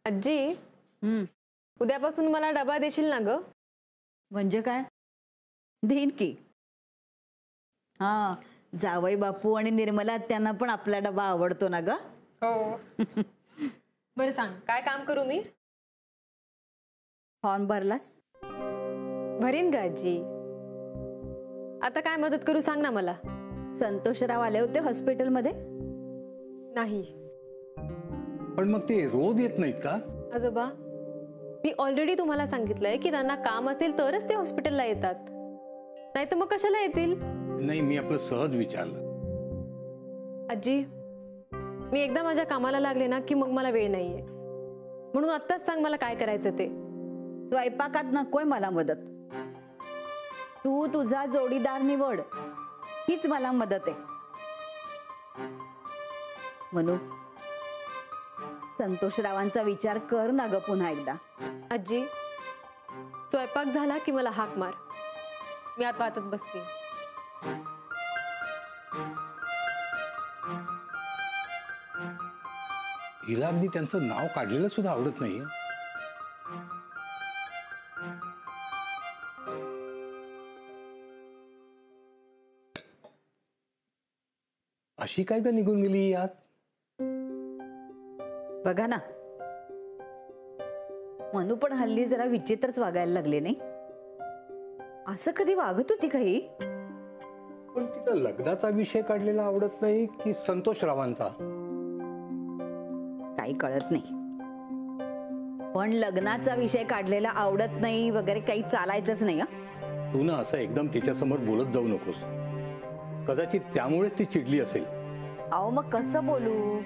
आजी, उद्यापासून मला डबा देशील ना ग? म्हणजे काय? देईन की. हा, जावई बापू आणि निर्मला त्यांना पण आपला डबा आवडतो ना ग? हो. बरं सांग, काय काम करू मी? फॉर्म भरलास? भरीन ग आजी. आता काय मदत करू सांग ना मला. संतोषराव आले होते हॉस्पिटलमध्ये? नाही. पण मग ते रोज येत नाहीत का? आजोबा, मी ऑलरेडी तुम्हाला सांगितलंय की त्यांना काम असेल तरच ते हॉस्पिटलला येतात, नाही तर मग कशाला येतील? नाही, मी आपलं सहज विचारलं. आजी, मी एकदा माझ्या कामाला लागले ना की मग मला वेळ नाहीये, म्हणून आत्ताच सांग मला काय करायचं ते. स्वयंपाकात नकोय मला मदत. तू तुझा जोडीदार निवड, हीच मला मदत आहे. म्हणून संतोषरावांचा विचार कर ना ग पुन्हा एकदा. आजी, स्वयंपाक झाला की मला हाक मार, मी आत वाचत बसते. हिला अगदी त्यांचं नाव काढलेलं सुद्धा आवडत नाही. अशी काय का निघून गेली यात? बघा ना, मनू पण हल्ली जरा विचित्रच वागायला लागले नाही? असं कधी वागत होती काही? पण तिला लग्नाचा विषय काढलेला आवडत नाही की संतोषरावांचा? काही कळत नाही. पण लग्नाचा विषय काढलेला आवडत नाही वगैरे काही चालायचंच नाही. तू ना असं एकदम तिच्यासमोर बोलत जाऊ नकोस. कदाचित त्यामुळेच ती चिडली असेल. अहो मग कसं बोलू?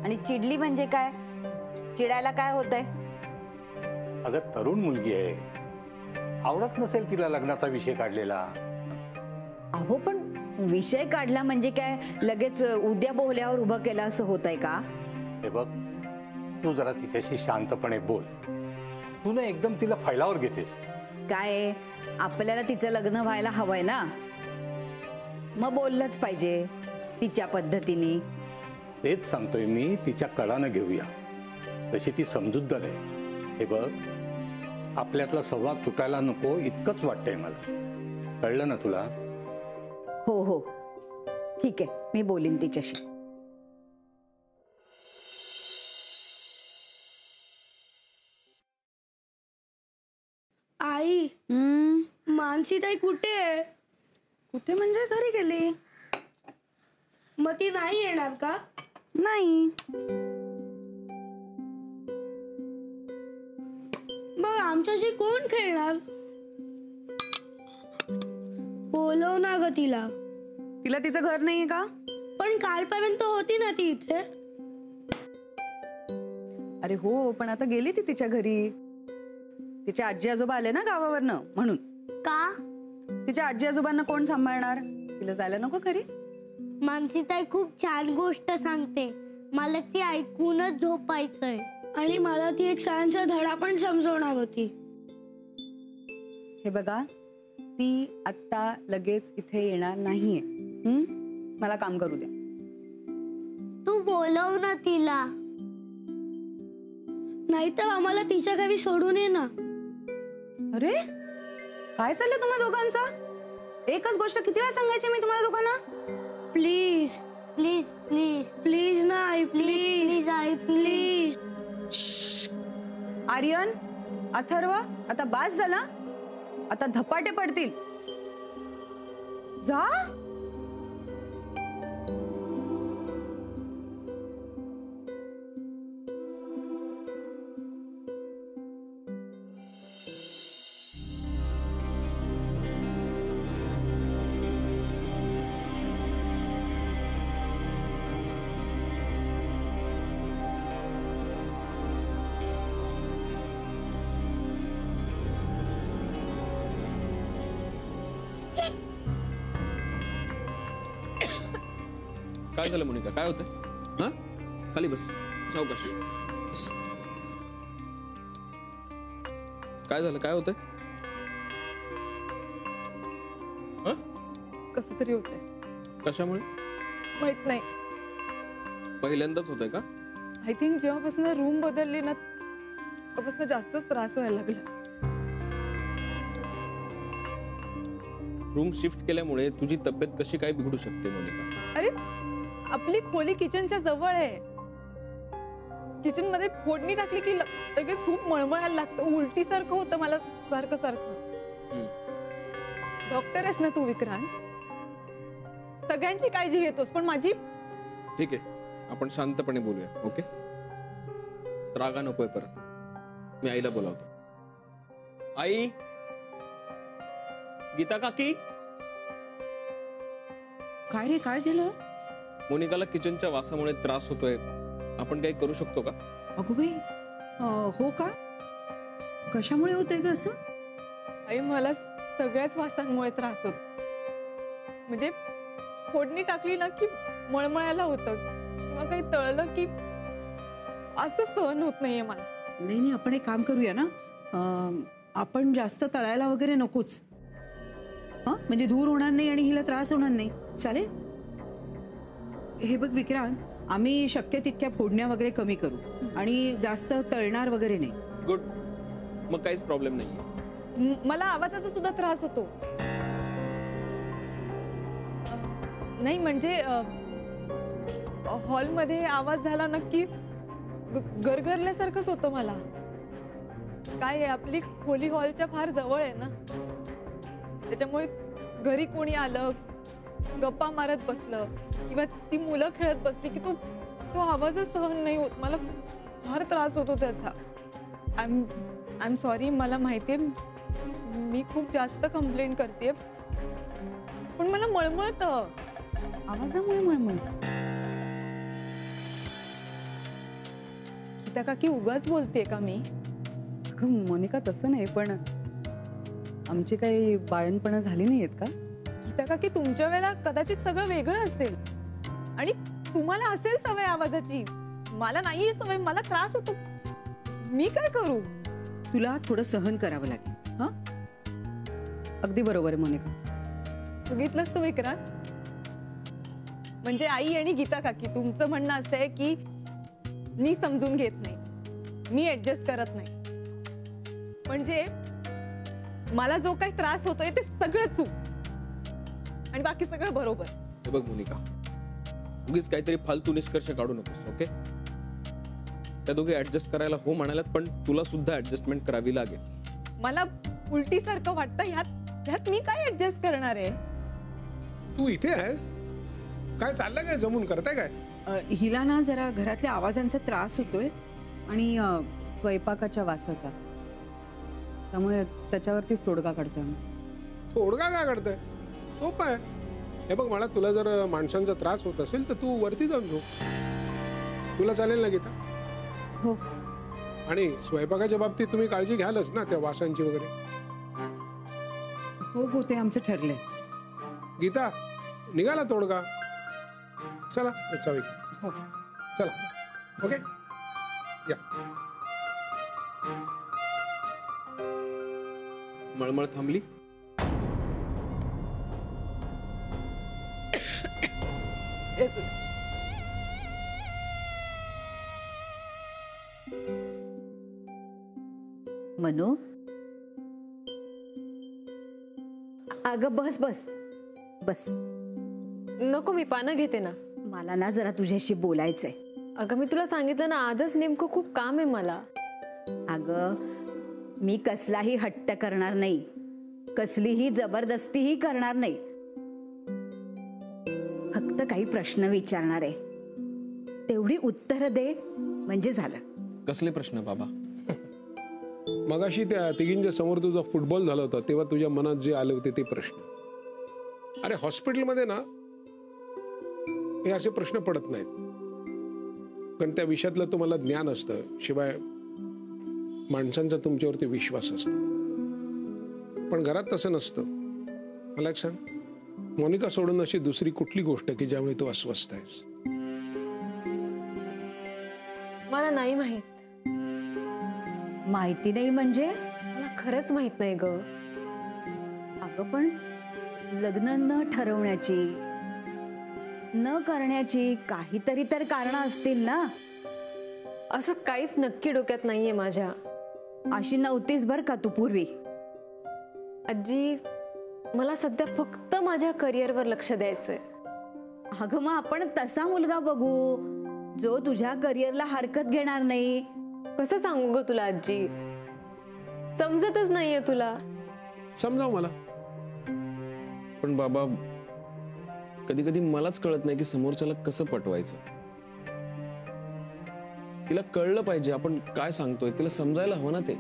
आणि चिडली म्हणजे काय? चिडायला काय होतंय? अगं तरुण मुलगी आहे, आवडत नसेल तिला लग्नाचा विषय काढलेला. अहो पण विषय काढला म्हणजे काय लगेच उद्या बोहल्यावर उभं केलं असं होतंय का? हे बघ, तू जरा तिच्याशी शांतपणे बोल. तू ना एकदम तिला फैलावर घेतेस. काय, आपल्याला तिचं लग्न व्हायला हवंय ना, मग बोललंच पाहिजे तिच्या पद्धतीने. तेच सांगतोय मी, तिच्या कलानं घेऊया. तशी ती समजूतदार आहे. हे बघ, आपल्यातला संवाद तुटायला नको इतकंच वाटतंय मला. कळलं ना तुला? हो हो, ठीक आहे, मी बोलीन तिच्याशी. आई, मानसीताई कुठे आहे? कुठे म्हणजे घरी गेली. मग ती नाही येणार का? नाही. मग आमच्याशी कोण खेळणार? बोलव ना ग तिला. तिला तिचं घर नाहीये का? पण कालपर्यंत होती ना ती इथे. अरे हो, पण आता गेली ती तिच्या घरी. तिच्या आजी आजोबा आले ना गावावरनं, म्हणून. का? तिच्या आजी आजोबांना कोण सांभाळणार? तिला जायला नको घरी? मानसीताई खूप छान गोष्ट सांगते, मला ती ऐकूनच झोपायचंय. आणि मला ती एक सायन्सचा धडा पण समजवणार होती. हे बघा, ती आता लगेच इथे येणार नाहीये. मला काम करू द्या. तू बोलव ना तिला. नाहीतर आम्हाला तिच्या घरी सोडून ये ना. अरे काय चाललंय तुम्हा दोघांचं? एकच गोष्ट किती वेळा सांगायची मी तुम्हाला दोघांना? प्लीज प्लीज प्लीज प्लीज ना आई, प्लीज प्लीज आई, प्लीज. आर्यन, अथर्व, आता बास झाला. आता धपाटे पडतील. जा. काय झालं मोनिका? काय होतंय? हा, खाली बस, सावकाश बस. काय झालं? काय होतंय? कसं तरी होतंय. कशामुळे? माहित नाही. पहिल्यांदाच होतंय का? आय थिंक जेव्हापासून रूम बदलली ना तेव्हापासून जास्तच त्रास व्हायला लागला. रूम शिफ्ट केल्यामुळे तुझी तब्येत कशी काय बिघडू शकते मोनिका? अरे आपली खोली किचनच्या जवळ आहे. किचन मध्ये फोडणी टाकली की लगेच खूप मळमळायला लागतं. उलटी सारखं होतं मला सारखं सारखं. डॉक्टर आहेस ना तू विक्रांत, सगळ्यांची काळजी घेतोस पण माझी. ठीक आहे, आपण शांतपणे बोलूया. ओके, रागा नकोय परत. मी आईला बोलावतो. आई, गीता काकी. काय रे, काय झालं? मोनिकाला किचनच्या वासामुळे त्रास होतोय, आपण काही करू शकतो का? अगो बाई, हो का? कशामुळे होतंय का असं? आई मला सगळ्याच वासांमुळे त्रास होतो. म्हणजे फोडणी टाकली ना की मळमळायला होतं किंवा काही तळलं की असं सहन होत नाहीये मला. नाही नाही, आपण एक काम करूया ना, आपण जास्त तळायला वगैरे नकोच. म्हणजे धूर होणार नाही आणि हिला त्रास होणार नाही. चालेल? हे बघ विक्रांत, आम्ही शक्य तितक्या फोडण्या वगैरे कमी करू आणि जास्त तळणार वगैरे नाही. गुड, मग काहीच प्रॉब्लेम नाहीये. मला आवाजाचा सुद्धा त्रास होतो. नाही म्हणजे हॉलमध्ये आवाज झाला नक्की गरगरल्यासारखंच होतं मला. काय आहे, आपली खोली हॉलच्या फार जवळ आहे ना, त्याच्यामुळे घरी कोणी आलं, गप्पा मारत बसलं किंवा ती मुलं खेळत बसली की तो आवाजच सहन नाही होत. मला फार त्रास होतो त्याचा. आय एम सॉरी, मला माहितीये मी खूप जास्त कंप्लेंट करते, पण मला मळमळतं. आवाजामुळे मळमळ? गीता काकी उगाच बोलतेय का मी? अगं मोनिका, तसं नाही, पण आमची काही बाळणपणं झाली नाहीयेत का? गीता काकी, तुमच्या वेळेला कदाचित सगळं वेगळं असेल आणि तुम्हाला असेल सवय आवाजाची. मला नाही सवय, मला त्रास होतो. मी काय करू? तुला थोडं सहन करावं लागेल. हा, अगदी बरोबर आहे मोनिका. बघितलंस तू विक्रांत? म्हणजे आई आणि गीता काकी, तुमचं म्हणणं असं आहे की मी समजून घेत नाही, मी ऍडजस्ट करत नाही. म्हणजे मला जो काही त्रास होतोय ते सगळं चूक आणि बाकी सगळं बरोबर. हे बघ मोनिका, उगीच काहीतरी फालतू निष्कर्ष काढू नकोस. ओके, त्या दोघे ऍडजस्ट करायला हो म्हणाल्यात, पण तुला सुद्धा ऍडजस्टमेंट करावी लागेल. मला उलटी सारखं वाटतं. ह्यात मी काय ऍडजस्ट करणार आहे? तू इथे आहे काय? चाललंय काय? जमून करताय काय? हिला ना जरा घरातल्या आवाजांचा त्रास होतोय आणि स्वयंपाकाच्या वासाचा, त्यामुळे त्याच्यावरतीच तोडगा काढतोय आम्ही. तोडगा काय करताय? सोपं आहे. हे बघ, मला तुला जर माणसांचा त्रास होत असेल तर तू वरती जाऊन झोप. तुला चालेल ना गीता? हो. आणि स्वयंपाकाच्या बाबतीत तुम्ही काळजी घ्यालच ना, त्या वासांची वगैरे? हो हो, ते आमचं ठरलंय. गीता, निघाला तोडगा? चला चावी. हो, चला. ओके, या. मळमळ थांबली? मनू, अगं बस बस बस. नको, मी पानं घेते ना. मला ना जरा तुझ्याशी बोलायचंय. अगं मी तुला सांगितलं ना, आजच नेमकं खूप काम आहे मला. अगं मी कसलाही हट्ट करणार नाही, कसलीही जबरदस्तीही करणार नाही. फक्त काही प्रश्न विचारणार आहे, तेवढी उत्तर दे म्हणजे झालं. कसले प्रश्न बाबा? मगाशी त्या तिघींच्या समोर तुझा फुटबॉल झाला होता तेव्हा तुझ्या मनात जे आले होते ते प्रश्न. अरे हॉस्पिटलमध्ये ना हे असे प्रश्न पडत नाहीत, कारण त्या विषयातलं तुम्हाला ज्ञान असतं, शिवाय माणसांचा तुमच्यावरती विश्वास असतो. पण घरात तसं नसतं. मला एक सांग, मोनिका सोडून अशी दुसरी कुठली गोष्ट की ज्यामुळे तू अस्वस्थ आहेस? मला नाही माहित. माहिती नाही म्हणजे? मला खरंच माहित नाही ग. अगं पण लग्न न ठरवण्याची, न करण्याची काहीतरी तर कारणं असतील ना. असं काहीच नक्की डोक्यात नाहीये माझ्या. अशी नव्हतीस बर का तू पूर्वी. आजी, मला सध्या फक्त माझ्या करिअरवर लक्ष द्यायचंय. अगं मग आपण तसा मुलगा बघू जो तुझ्या करिअरला हरकत घेणार नाही. कसं सांगू ग तुला आजी, समजतच नाहीये तुला. समजाव मला. पण बाबा, कधी कधी मलाच कळत नाही की समोरच्याला कसं पटवायचं. तिला कळलं पाहिजे आपण काय सांगतोय, तिला समजायला हवं ना ते.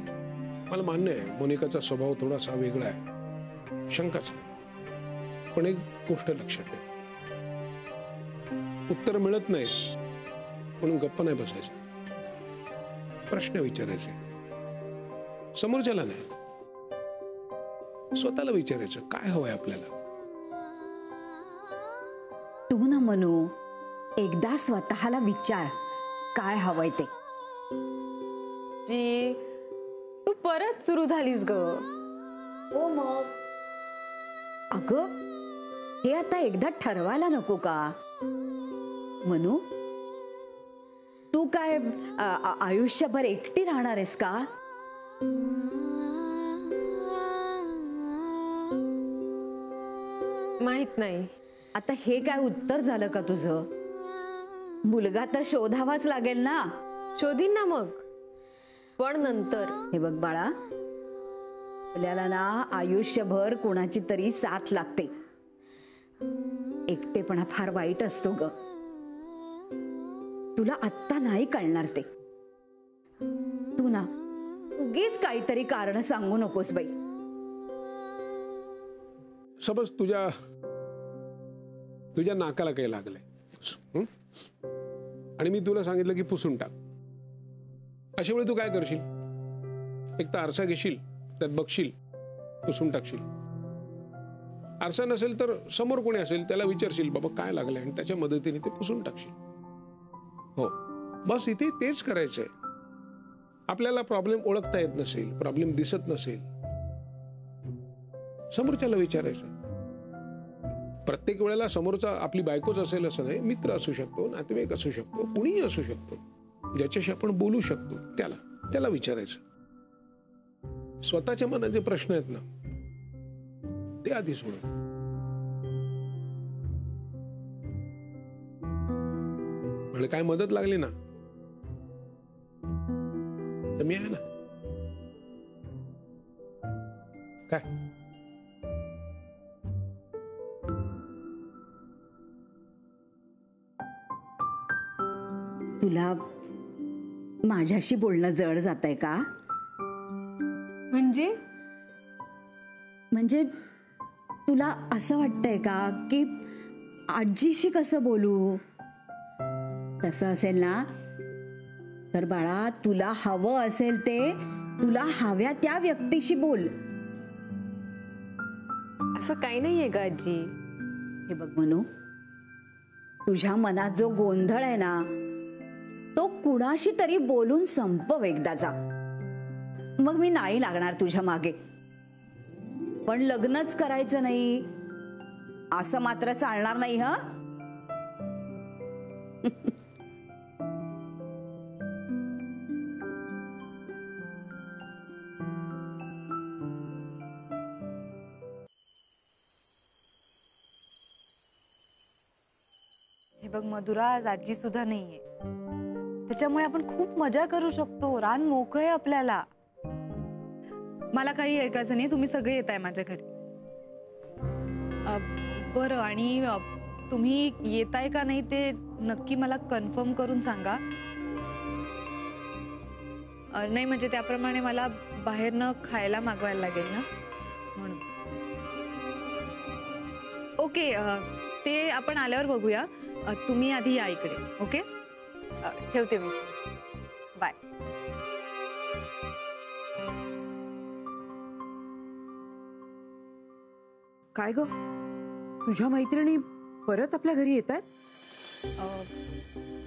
मला मान्य आहे मोनिकाचा स्वभाव थोडासा वेगळा आहे, शंकाच नाही. पण एक गोष्ट लक्षात ठेव, उत्तर मिळत नाही म्हणून गप्प नाही बसायचं. प्रश्न विचारायचे, समोरच्याला नाही, स्वतःला विचारायचं काय हवंय आपल्याला. तू ना म्हणू एकदा स्वतःला विचार काय हवंय ते. जी, तू परत सुरू झालीस ग. हो मग. अगं हे आता एकदा ठरवायला नको का म्हणू. तू काय आयुष्यभर एकटी राहणार आहेस का. माहित नाही. आता हे काय उत्तर झालं का तुझं. मुलगा तर शोधावाच लागेल ना. शोधीन ना मग, पण नंतर. हे बघ बाळा, आपल्याला ना आयुष्यभर कोणाची तरी साथ लागते. एकटेपणा फार वाईट असतो ग. तुला आत्ता नाही कळणार ते. तू ना उगीच काहीतरी कारण सांगू नकोस बाई. समज तुझ्या नाकाला काही लागलंय आणि मी तुला सांगितलं की पुसून टाक. अशा वेळी तू काय करशील. एक तर आरसा घेशील, त्यात बघशील, पुसून टाकशील. आरसा नसेल तर समोर कोणी असेल त्याला विचारशील बाबा काय लागलंय आणि त्याच्या मदतीने ते पुसून टाकशील. हो, बस इथे तेच करायचंय. आपल्याला प्रॉब्लेम ओळखता येत नसेल, प्रॉब्लेम दिसत नसेल, समोरच्याला विचारायचं. प्रत्येक वेळेला समोरचा आपली बायकोच असेल असं नाही, मित्र असू शकतो, नातेवाईक असू शकतो, कुणीही असू शकतो, ज्याच्याशी आपण बोलू शकतो त्याला विचारायचं. स्वतःच्या मनात जे प्रश्न आहेत ना ते आधी सोडव. म्हणजे काय मदत लागली ना तर मी आहे ना. काय तुला माझ्याशी बोलणं जड जातंय का. म्हणजे तुला असं वाटतंय का की आजीशी कसं बोलू. तसं असेल ना तर बाळा, तुला हवं असेल ते तुला हव्या त्या व्यक्तीशी बोल. असं काही नाहीये ग आजी. हे बघ मनू, तुझ्या मनात जो गोंधळ आहे ना तो कुणाशी तरी बोलून संपव एकदाचा. मग मी नाही लागणार तुझ्या मागे. पण लग्नच करायचं नाही असं मात्र चालणार नाही. हा हे बघ मधुरा, आज आजी सुद्धा नाहीये, त्याच्यामुळे आपण खूप मजा करू शकतो. रान मोकळे आपल्याला. मला काही ऐकायचं नाही, तुम्ही सगळे येताय माझ्या घरी. बरं, आणि तुम्ही येताय का नाही ते नक्की मला कन्फर्म करून सांगा. नाही म्हणजे त्याप्रमाणे मला बाहेरनं खायला मागवायला लागेल ना म्हणून. ओके, ते आपण आल्यावर बघूया. तुम्ही आधी या इकडे. ओके, ठेवते मी. बाय. काय ग, तुझ्या मैत्रिणी परत आपल्या घरी येत आहेत.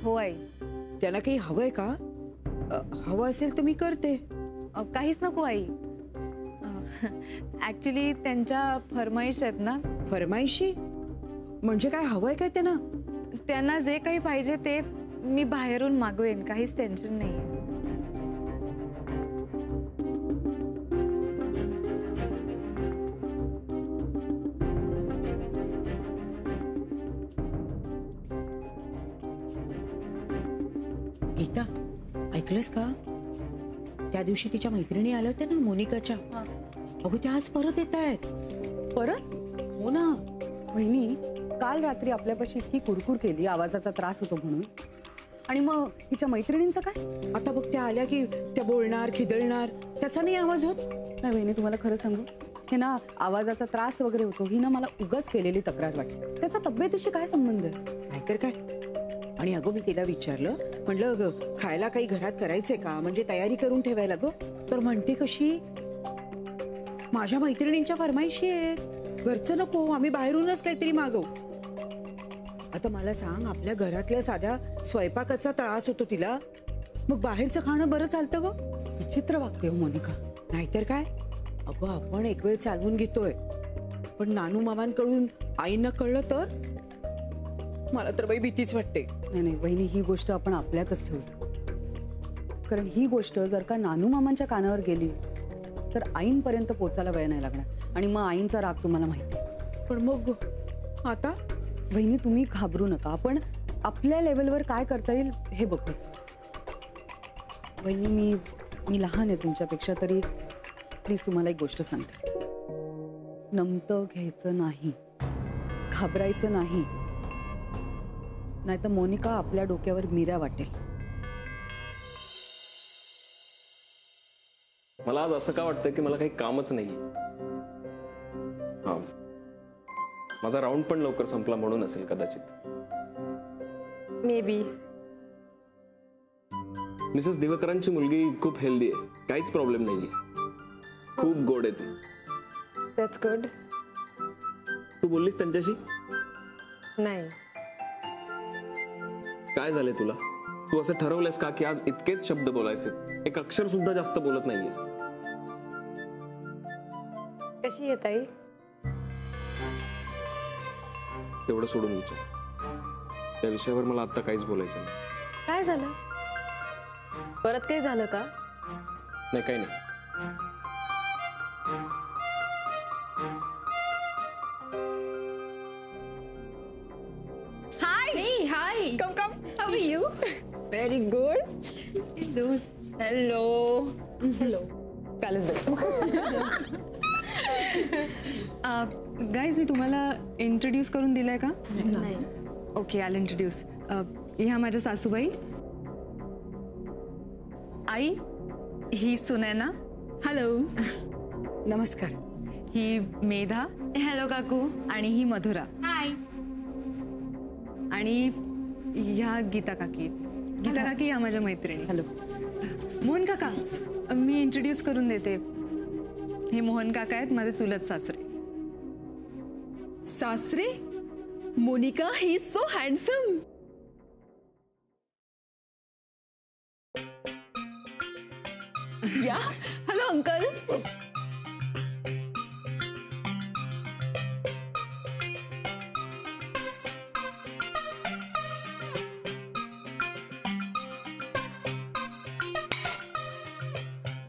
हो आई. त्यांना काही हवंय का. हवं असेल तर मी करते. काहीच नको आई. ऍक्च्युली त्यांच्या फरमाईश आहेत ना. फरमाईशी म्हणजे काय हवंय काय त्यांना. त्यांना जे काही पाहिजे ते मी बाहेरून मागवेन, काहीच टेन्शन नाहीये. गीता, ऐकलंस का? त्या दिवशी तिच्या मैत्रिणी आल्या होत्या ना मोनिकाच्या, अगं त्या आज परत येत आहेत. परत? हो ना. वहिनी, काल रात्री आपल्यापाशी इतकी कुरकुर केली, आवाजाचा त्रास होतो म्हणून, आणि मग तिच्या मैत्रिणींचं काय? आता बघ त्या आल्या की त्या बोलणार, खिदळणार, त्याचा नाही आवाज होत. नाही वहिनी, तुम्हाला खरं सांगू, हे ना आवाजाचा त्रास वगैरे होतो ही ना मला उगाच केलेली तक्रार वाटते. त्याचा तब्येतीशी काय संबंध आहे? नाहीतर काय. आणि अगं मी तिला विचारलं, म्हटलं खायला काही घरात करायचंय का, म्हणजे तयारी करून ठेवायला गं. तर म्हणते कशी, माझ्या मैत्रिणींच्या फरमाईशी आहेत, घरचं नको, आम्ही बाहेरूनच काहीतरी मागवू. आता मला सांग, आपल्या घरातल्या साध्या स्वयंपाकाचा त्रास होतो तिला, मग बाहेरचं खाणं बरं चालतं गं? विचित्र वागते हो मोनिका. नाहीतर काय. अगं आपण एक वेळ चालवून घेतोय, पण नानू मामांकडून आईंना कळलं तर? मला तर बाई भीतीच वाटते. नाही नाही वहिनी, ही गोष्ट आपण आपल्यातच ठेवू, कारण ही गोष्ट जर का नानू मामांच्या कानावर गेली तर आईंपर्यंत पोचायला वेळ नाही लागणार, आणि मग आईंचा राग तुम्हाला माहिती आहे. पण मग आता वहिनी तुम्ही घाबरू नका, आपण आपल्या लेवलवर काय करता येईल हे बघू. वहिनी मी लहान आहे तुमच्यापेक्षा, तरी प्लीज तुम्हाला एक गोष्ट सांगते. नमतं घ्यायचं नाही, घाबरायचं नाही, नाहीतर मोनिका आपल्या डोक्यावर मिऱ्या वाटेल. मला आज असं का वाटतं की मला काही कामच नाही. हा, माझा राऊंड पण लवकर संपला म्हणून असेल कदाचित. May be. मिसेस दिवाकरांची मुलगी खूप हेल्दी आहे, काहीच प्रॉब्लेम नाहीये, खूप गोड आहे ती. That's good. तू बोललीस त्यांच्याशी? नाही. काय झालंय तुला? तू असं ठरवलंयस का की आज इतकेच शब्द बोलायचे, एक अक्षर सुद्धा जास्त बोलत नाहीयेस? कशी येत आई? तेवढं सोडून विचार, त्या विषयावर मला आता काहीच बोलायचं नाही. काय झालं? परत काही झालं का? नाही, काही नाही. Hi. Come. How are you? Very good. Hello. कालच भेटलो. गाईज, मी तुम्हाला इंट्रोड्यूस करून दिलंय का? नाही. Okay, I will introduce. ह्या माझ्या सासूबाई. आई, ही सुनैना. हॅलो. नमस्कार. ही मेधा. हॅलो काकू. आणि ही मधुरा. हाय. आणि ह्या गीता काकी. गीता काकी या माझ्या मैत्रिणी. हॅलो. मोहन काका, मी इंट्रोड्यूस करून देते. हे मोहन काका आहेत माझे चुलत सासरे. सासरे? Monika, he is so handsome. Yeah. Hello, uncle.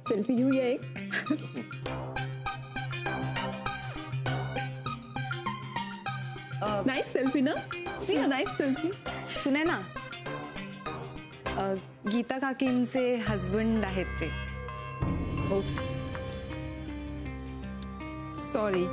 Selfie घेऊया एक. नाइस सेल्फी ना? See a nice selfie. Sunaina, Geeta काकींचे हस्बंड आहेत ते. Sorry,